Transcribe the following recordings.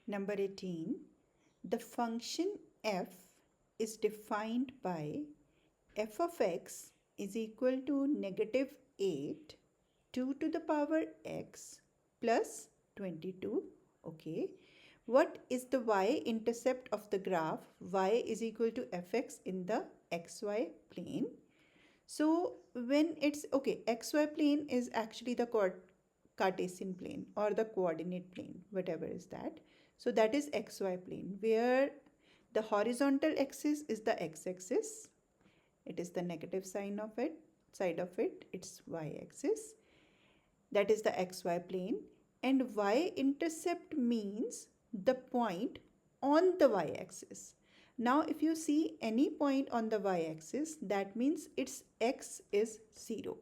Number 18. The function f is defined by f of x is equal to negative 8 2 to the power x plus 22. Okay. What is the y-intercept of the graph? Y is equal to fx in the xy plane. So when it's okay, xy plane is actually the Cartesian plane or the coordinate plane, whatever is that. So that is xy plane, where the horizontal axis is the x-axis. It is the negative side of it. It's y-axis. That is the xy plane. And y-intercept means the point on the y-axis. Now, if you see any point on the y-axis, that means its x is 0.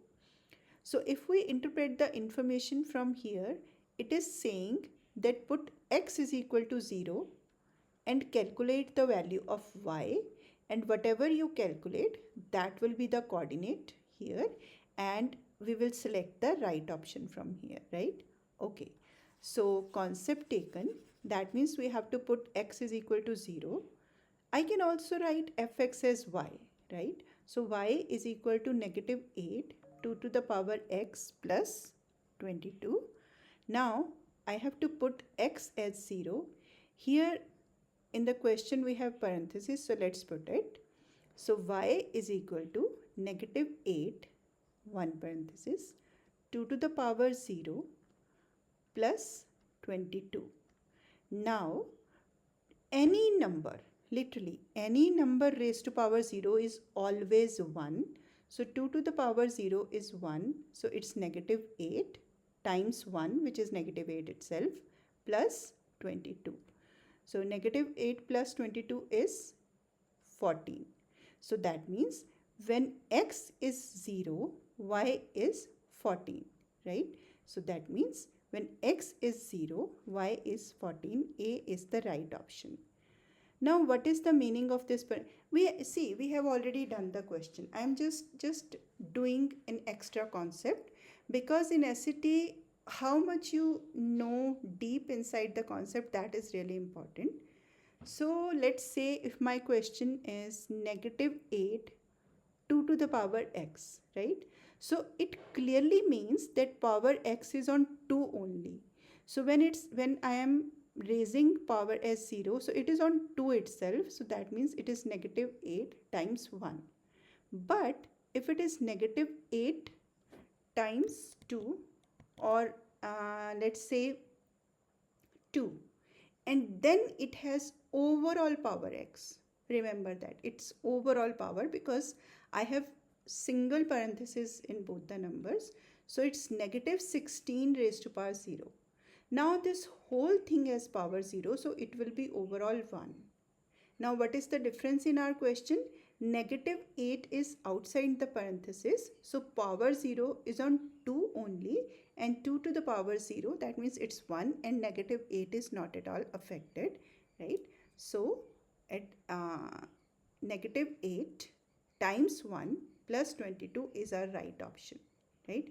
So if we interpret the information from here, it is saying that put x is equal to 0 and calculate the value of y, and whatever you calculate, that will be the coordinate here, and we will select the right option from here, right? Okay, so concept taken, that means we have to put x is equal to 0. I can also write fx as y, right? So y is equal to negative 8 2 to the power x plus 22. Now I have to put x as 0. Here in the question we have parentheses, so let's put it. So y is equal to negative 8, 1 parenthesis, 2 to the power 0 plus 22. Now any number, literally any number raised to power 0 is always 1. So 2 to the power 0 is 1. So it's negative 8 times 1, which is negative 8 itself, plus 22. So negative 8 plus 22 is 14. So that means when x is 0, y is 14, right? So that means when x is 0, y is 14, A is the right option. Now what is the meaning of this? We have already done the question. I am just doing an extra concept, because in SAT how much you know deep inside the concept, that is really important. So let's say if my question is negative 8 2 to the power x, right? So it clearly means that power x is on 2 only. So when I am raising power as 0, so it is on 2 itself, so that means it is negative 8 times 1. But if it is negative 8 times 2, or let's say 2, and then it has overall power x, remember that it's overall power because I have single parenthesis in both the numbers, so it's negative 16 raised to power 0. Now this whole thing has power 0, so it will be overall 1. Now what is the difference in our question? Negative 8 is outside the parenthesis, so power 0 is on 2 only, and 2 to the power 0, that means it's 1, and negative 8 is not at all affected, right? So at negative 8 times 1 plus 22 is our right option, right?